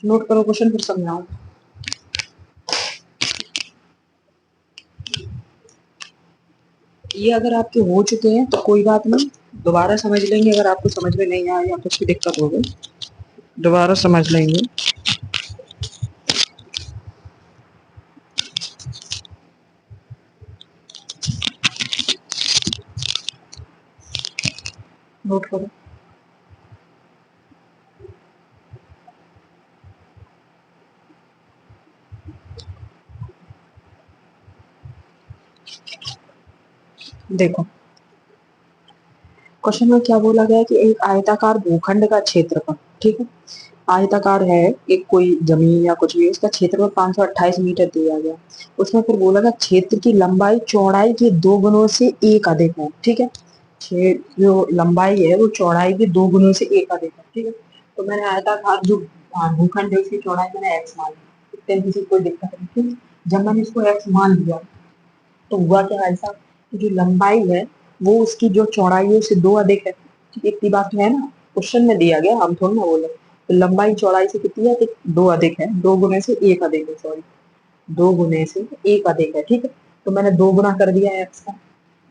Note करो question फिर समझाओ। ये अगर आपके हो चुके हैं तो कोई बात नहीं, दोबारा समझ लेंगे। अगर आपको समझ में नहीं आया या कुछ भी दिक्कत हो गई दोबारा समझ लेंगे। नोट करो। देखो क्वेश्चन में क्या बोला गया है कि एक आयताकार भूखंड का क्षेत्रफल, ठीक है, आयताकार है एक कोई जमीन या कुछ भी, उसका क्षेत्रफल 528 मीटर दिया गया। उसमें फिर बोला गया क्षेत्र की लंबाई चौड़ाई के 2 गुणों से एक अधिक है, ठीक है। जो लंबाई है वो चौड़ाई के 2 गुणों से एक अधिक है, ठीक है। तो मैंने आयताकार जो भूखंड है उसकी चौड़ाई मैंने एक्स मान ली, इतने किसी को कोई दिक्कत नहीं, ठीक है। जब मैंने इसको एक्स मान लिया तो हुआ क्या ऐसा कि जो लंबाई है वो उसकी जो चौड़ाई है उससे 2 अधिक है। ठीक है, इतनी बात तो है ना, क्वेश्चन में दिया गया, हम थोड़ी ना बोले। तो लंबाई चौड़ाई से कितनी है कि 2 अधिक है, 2 गुने से 1 अधिक है, सॉरी 2 गुने से 1 अधिक है, ठीक है। तो मैंने 2 गुना कर दिया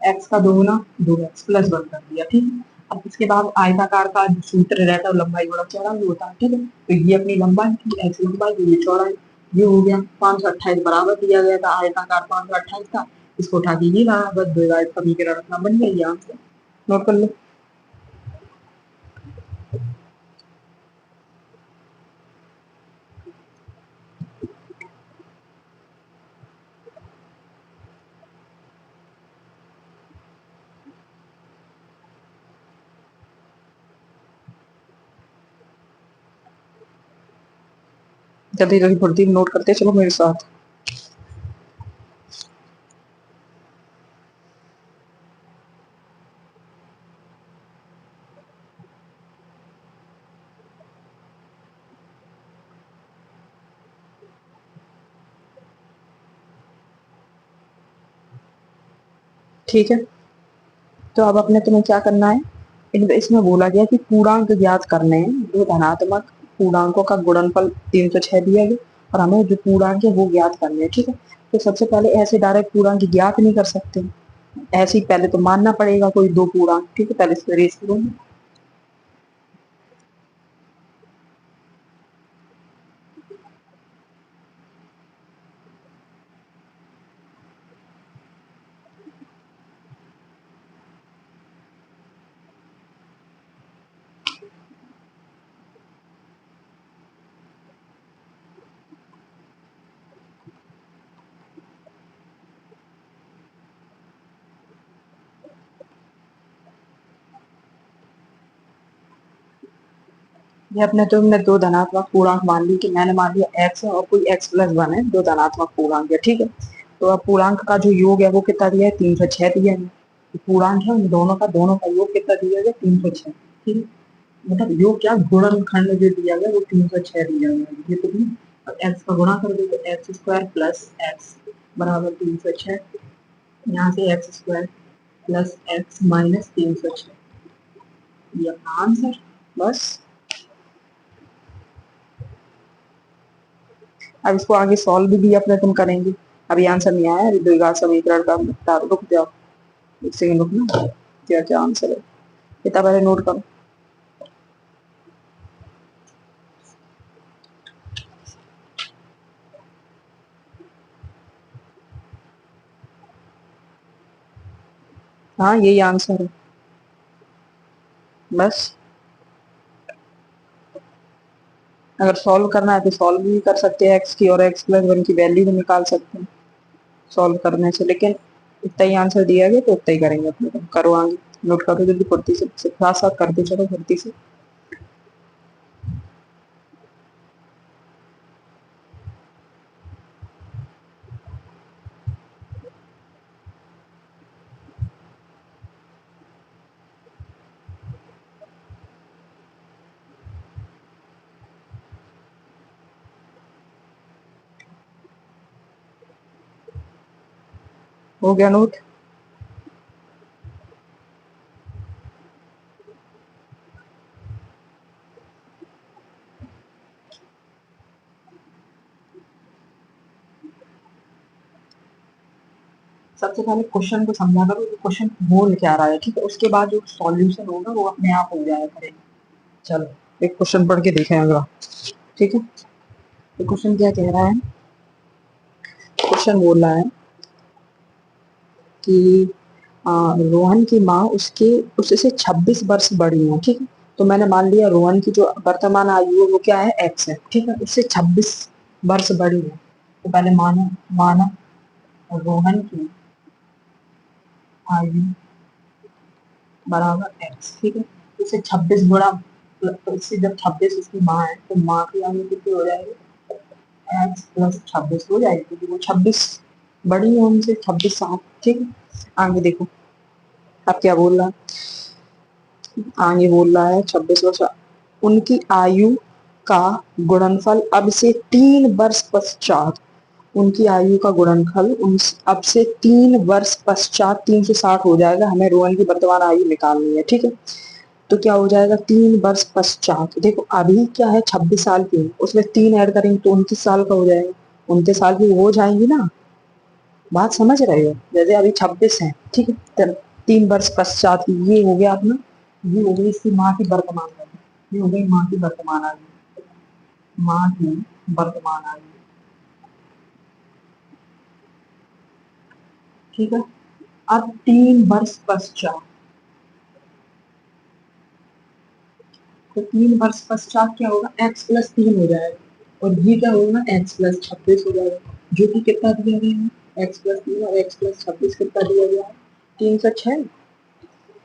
एक्स का 2 गुना 2x प्लस 1 कर दिया, ठीक है। अब इसके बाद आयताकार का जो सूत्र रहता है लंबाई गुणा चौड़ाई होता है, ठीक है। तो ये अपनी लंबाई थी, एक्स लंबाई, ये चौड़ाई, ये हो गया 528 बराबर दिया गया था आयताकार 528 का। इसको उठा के ये बराबर द्विघात समीकरण अपना बन गया, ये आंसर नोट कर लो। जल्दी जल्दी फुर्ती नोट करते चलो मेरे साथ। ठीक है, तो अब अपने तुम्हें क्या करना है, इसमें बोला गया कि पूर्णांक ज्ञात करने हैं, दो धनात्मक पूर्णांकों का गुणनफल 306 दिया गया और हमें जो पूर्णांक है वो ज्ञात करने हैं, ठीक है। तो सबसे पहले ऐसे डायरेक्ट पूर्णांक ज्ञात नहीं कर सकते, ऐसे ही पहले तो मानना पड़ेगा कोई दो पूर्णांक, ठीक है। पहले इसमें रेस करूंगी। ये अपने तुमने दो धनात्मक पूर्णांक मान ली कि मैंने मान लिया एक्स और कोई एक्स प्लस वन है, दो धनात्मक पूर्णांक है, ठीक है। तो अब पूर्णांक का जो योग है वो कितना दिया है, 306 दिया है। तो पूर्णांक है उन दोनों का योग कितना दिया गया, 306, ठीक है। मतलब योग क्या, गुणनखंड जो दिया गया वो 306 दिया गया है, ये तो भी। और एक्स का गुणा कर दो तो एक्स स्क्वायर प्लस एक्स बराबर 306, यहाँ से x square plus x minus 306, ये अपना आंसर। बस अब इसको आगे सॉल्व भी अपने तुम करेंगे। अभी आंसर नहीं आया, अभी द्विघात समीकरण का निपटारा, रुक जाओ एक सेकंड रुकना, क्या क्या आंसर है इतना पहले नोट करो। हाँ यही आंसर है बस। अगर सॉल्व करना है तो सॉल्व भी कर सकते हैं, एक्स की और एक्स प्लस वन की वैल्यू भी निकाल सकते हैं सॉल्व करने से, लेकिन इतना ही आंसर दिया गया तो उतना ही करेंगे अपने को। करो आगे, नोट करो जल्दी फुर्ती से, साथ साथ करते चलो फुर्ती से। हो गया नोट। सबसे पहले क्वेश्चन को समझा करो कि क्वेश्चन बोल क्या रहा है, ठीक है, उसके बाद जो सॉल्यूशन होगा वो अपने आप हो जाया करेगा। चलो एक क्वेश्चन पढ़ के देखें अगला, ठीक है। तो क्वेश्चन क्या कह रहा है, क्वेश्चन बोल रहा है कि रोहन की माँ उससे 26 वर्ष बड़ी है, ठीक है। तो मैंने मान लिया रोहन की जो वर्तमान आयु है वो क्या है, एक्स है, ठीक है, उससे 26 वर्ष बड़ी है। तो पहले माना माना रोहन की आयु बराबर एक्स, ठीक है। उससे 26 गुणा, तो इससे जब 26 उसकी माँ है तो माँ की आयु कितनी हो जाएगी, एक्स प्लस 26 हो जाएगी, क्योंकि वो 26 बड़ी है उनसे, 26 सात, ठीक है। आगे देखो अब क्या बोल रहा है, आगे बोल रहा है 26 वर्ष उनकी आयु का गुणनफल अब से 3 वर्ष पश्चात, उनकी आयु का गुणनफल अब से 3 वर्ष पश्चात 360 हो जाएगा। हमें रोहन की वर्तमान आयु निकालनी है, ठीक है। तो क्या हो जाएगा 3 वर्ष पश्चात, देखो अभी क्या है 26 साल की, उसमें 3 ऐड करेंगे तो 29 साल का हो जाएगा, 29 साल की हो जाएंगी ना, बात समझ रहे हो, जैसे अभी 26 है, ठीक है। चलो 3 वर्ष पश्चात ये हो गया अपना, ये हो गई इसकी माँ की वर्तमान आयु, ये हो गई माँ की वर्तमान आयु, माँ की वर्तमान आयु, ठीक है। अब 3 वर्ष पश्चात, तो 3 वर्ष पश्चात क्या होगा, एक्स प्लस 3 हो जाएगा, और ये क्या होगा एक्स प्लस 26 हो जाएगा, जो कि कितना दिया गया है, एक्स प्लस 3 और एक्स प्लस 26 कितना दिया गया है, 306,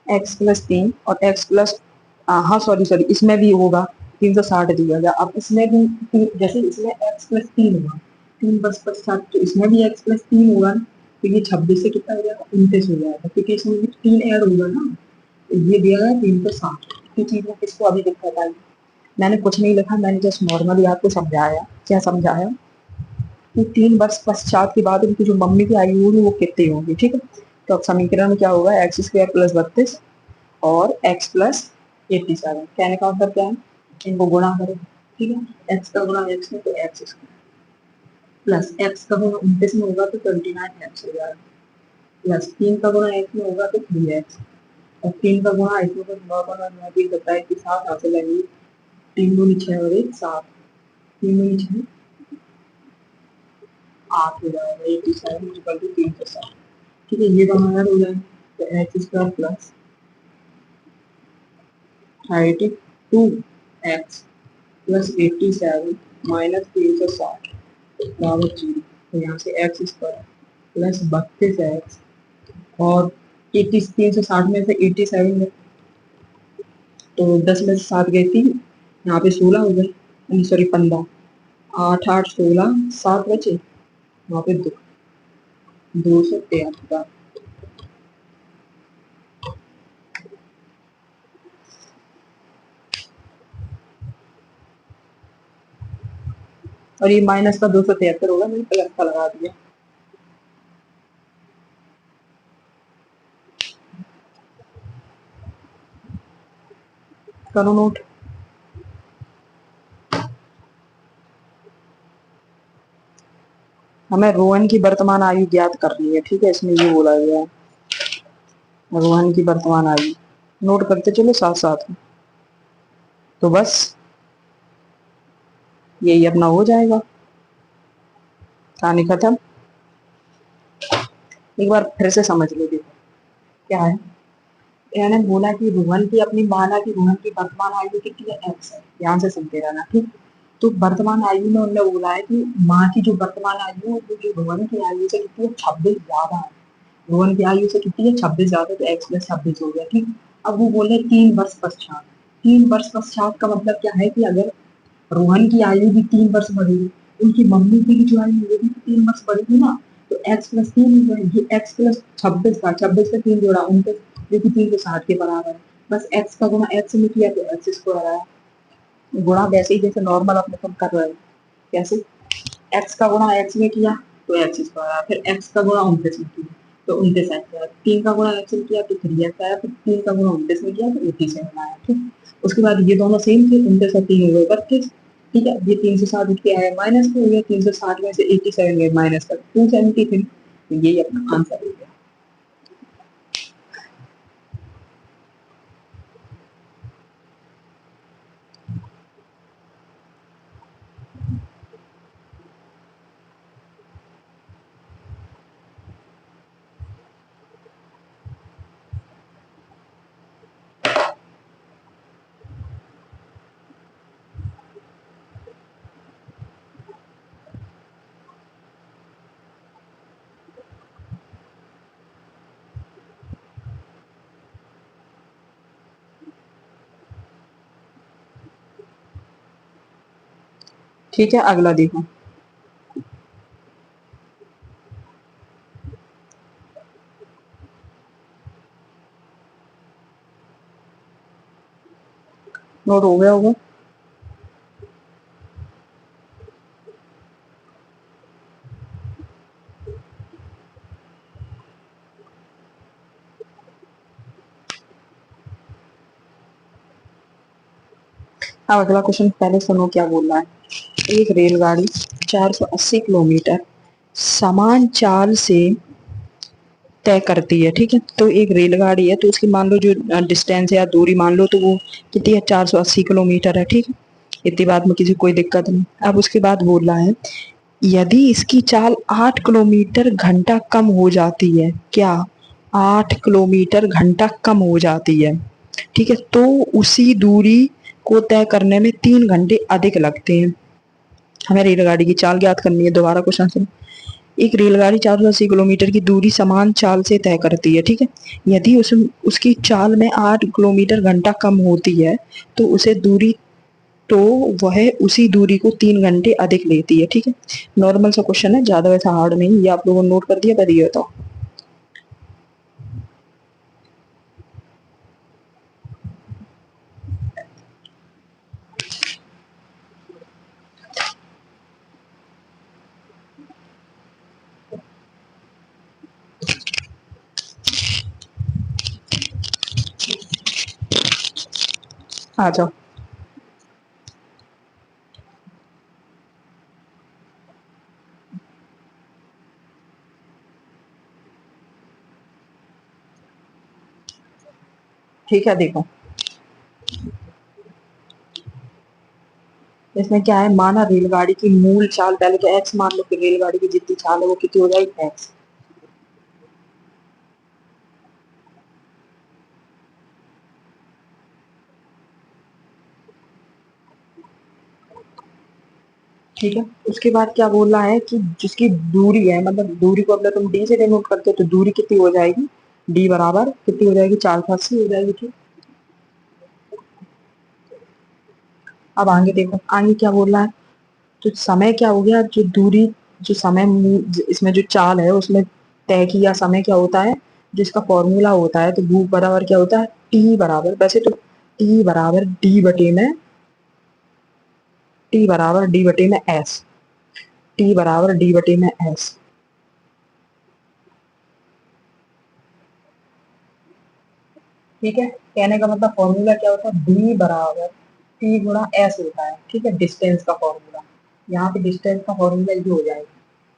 एक्स प्लस 3 और एक्स प्लस, हाँ सॉरी सॉरी, इसमें भी होगा 360 दिया गया। अब इसमें भी जैसे इसमें एक्स प्लस 3 होगा 3 वर्ष पश्चात, तो इसमें भी एक्स प्लस 3 होगा ना, तो ये 26 से कितना हो जाएगा, 29 हो जाएगा, क्योंकि इसमें भी 3 ऐड होगा ना, तो ये दिया गया 360। की चीज में किसको अभी दिक्कत आई, मैंने कुछ नहीं लिखा, मैंने जस्ट नॉर्मली आपको समझाया, क्या समझाया कि 3 वर्ष पश्चात के बाद उनकी जो मम्मी की आयु होगी वो कितनी होगी, ठीक है। तो अब समीकरण में क्या होगा, एक्स स्क्वायर प्लस 32 और एक्स प्लस 87, कहने का मतलब क्या है, इनको गुणा करो, ठीक है, एक्स का गुणा एक्स में तो एक्स स्क्वायर प्लस एक्स का गुणा 29 में होगा तो 29 एक्स हो जाएगा, प्लस 3 का गुणा एक्स में होगा तो 3x, और 3 का गुणा इसमें तो नॉर्मल और मैं भी बताया कि 7 हासिल लगेगी, 3 दूनी 6 और 1 7, 3 दूनी 6 8 हो जाएगा, 87 इक्वल टू 360, ठीक है। ये दोनों ऐड हो जाएंगे तो x square plus 32x plus 87 minus 360 बराबर 0, तो यहाँ से एक्स स्क्वायर प्लस 32x और 80, 360 में से 87 है तो 10 में से 7 गए 3, यहाँ पे 16 हो गए, सॉरी 15, 8 8 16 7 बचे, यहाँ पे 273, और ये माइनस का 273 होगा, मैंने प्लस का लगा दिया। करो नोट, हमें रोहन की वर्तमान आयु ज्ञात करनी है, ठीक है, इसमें ये बोला गया है रोहन की वर्तमान आयु, नोट करते चलो साथ साथ में, तो बस यही अपना हो जाएगा, कहानी खत्म। एक बार फिर से समझ लो, देखो क्या है, मैंने बोला कि रोहन की अपनी माना कि रोहन की वर्तमान आयु कितनी है, एक्स है, ध्यान से सुनते रहना, ठीक। तो वर्तमान आयु में उन्होंने बोला है कि माँ की जो वर्तमान आयु है वो जो रोहन की आयु से कितनी है, 26 ज्यादा है, रोहन की आयु से कितनी है, 26 ज्यादा, तो एक्स प्लस 26 हो गया, ठीक। अब वो बोले 3 वर्ष पश्चात, 3 वर्ष पश्चात का मतलब क्या है कि अगर रोहन की आयु भी 3 वर्ष बढ़ेगी, उनकी मम्मी की जो आयु वो भी 3 वर्ष बढ़ेगी ना, तो एक्स प्लस 3 ये एक्स प्लस 26 का 26 से 3 जोड़ा 29, जो कि 360 के बराबर है, बस एक्स का गुणा एक्स में किया तो एक्स स्क्वायर आया, गुणा वैसे ही जैसे नॉर्मल अपने तुम कर रहे हो, कैसे एक्स का गुणा एक्स में किया तो एक्स स्क्वायर आया, फिर एक्स का गुणा 29 में किया तो 29 एक्स आया, 3 का गुणा एक्स में किया तो 3x आया, फिर 3 का गुणा 29 में किया तो 87 आया, ठीक। उसके बाद ये दोनों सेम थे, 29 और 3 हो गए 32, ठीक है। ये 360 उठ के आया माइनस में हो गया, 360 में से 87 गए माइनस कर 273, तो यही अपना आंसर हो गया। ठीक है, अगला देखो। नोट हो गया होगा। अब अगला क्वेश्चन पहले सुनो क्या बोल रहा है। एक रेलगाड़ी 480 किलोमीटर समान चाल से तय करती है, ठीक है। तो एक रेलगाड़ी है, तो उसकी मान लो जो डिस्टेंस या दूरी मान लो, तो वो कितनी है, 480 किलोमीटर है, ठीक है। इतनी बात में किसी कोई दिक्कत नहीं। अब उसके बाद बोल रहा है, यदि इसकी चाल 8 किलोमीटर घंटा कम हो जाती है, क्या 8 किलोमीटर घंटा कम हो जाती है, ठीक है, तो उसी दूरी को तय करने में 3 घंटे अधिक लगते हैं। हमें रेलगाड़ी की चाल ज्ञात करनी है। दोबारा क्वेश्चन सुनो। एक रेलगाड़ी 480 किलोमीटर की दूरी समान चाल से तय करती है, ठीक है। यदि उसकी चाल में 8 किलोमीटर घंटा कम होती है, तो उसे दूरी तो वह उसी दूरी को 3 घंटे अधिक लेती है, ठीक है। नॉर्मल सा क्वेश्चन है, ज्यादा वैसा हार्ड नहीं। ये आप लोगों ने नोट कर दिया, बताइए तो। आ जाओ। ठीक है, देखो इसमें क्या है, माना रेलगाड़ी की मूल चाल, पहले तो एक्स मान लो कि रेलगाड़ी की जितनी चाल है वो कितनी हो जाएगी, एक्स। ठीक है। उसके बाद क्या बोल रहा है कि जिसकी दूरी है, मतलब दूरी को अगर तुम डी से डिनोट करते हो, तो दूरी कितनी हो जाएगी, डी बराबर कितनी हो जाएगी, 480 हो जाएगी, ठीक। अब आगे देखो, आगे क्या बोल रहा है। तो समय क्या हो गया, जो दूरी, जो समय इसमें जो चाल है उसमें तय किया समय क्या होता है, जिसका फॉर्मूला होता है, तो भू बराबर क्या होता है, टी बराबर, वैसे तो टी बराबर डी बटे में, टी बराबर डी बटे में एस, टी बराबर डी बटे में एस। ठीक है, कहने का मतलब फॉर्मूला क्या होता है, डी बराबर टी गुणा एस होता है, ठीक है, डिस्टेंस का फॉर्मूला। यहाँ पे डिस्टेंस का फॉर्मूला ये हो जाएगा,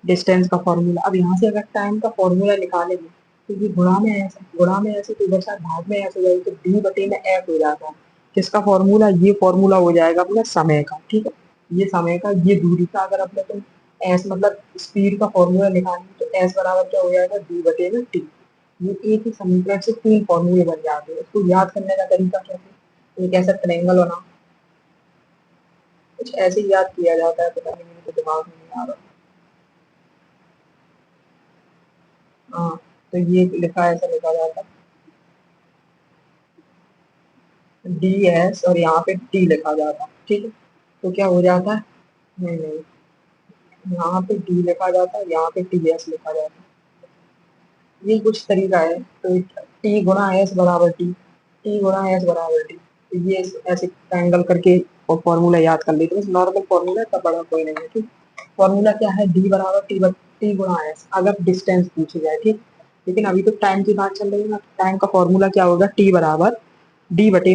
डिस्टेंस का फॉर्मूला। अब यहाँ से अगर टाइम का फॉर्मूला निकालेंगे, तो ये गुणा में ऐसे, गुणा में ऐसे, तो इधर से भाग में ऐसे हो जाएगी, तो डी बटे में एफ हो जाता है। किसका फॉर्मूला, ये फॉर्मूला हो जाएगा अपना समय का, ठीक है। ये समय का, ये दूरी का, अगर अपने तुम एस मतलब स्पीड का फॉर्मूला निकालेंगे, तो एस बराबर क्या हो जाएगा, डी बटे में टी। ये एक ही समीकरण से 3 फॉर्मूले बन जाते हैं। इसको याद करने का तरीका क्या है, एक ऐसा ट्रायंगल बना, कुछ ऐसे ही याद किया जाता है, पता नहीं, मेरे को दिमाग में नहीं आ रहा। हाँ, तो ये लिखा, ऐसा लिखा जाता है डी एस, और यहाँ पे टी लिखा जाता है, ठीक है। तो क्या हो जाता है, नहीं नहीं, यहाँ पे डी लिखा जाता है, यहाँ पे टी एस लिखा जाता है। ये कुछ तरीका है। तो टी गुणा एस बराबर टी, टी गुणा एस बराबर टी, तो ये ऐसे ट्रायंगल करके और फॉर्मूला याद कर लेते हैं। नॉर्मल फॉर्मूला इतना बड़ा कोई नहीं है, ठीक। फॉर्मूला क्या है, डी बराबर टी गुणा एस, अगर डिस्टेंस पूछी जाए, ठीक। लेकिन अभी तो टाइम की बात चल रही है ना, टाइम का फॉर्मूला क्या होगा, टी बराबर डी बटे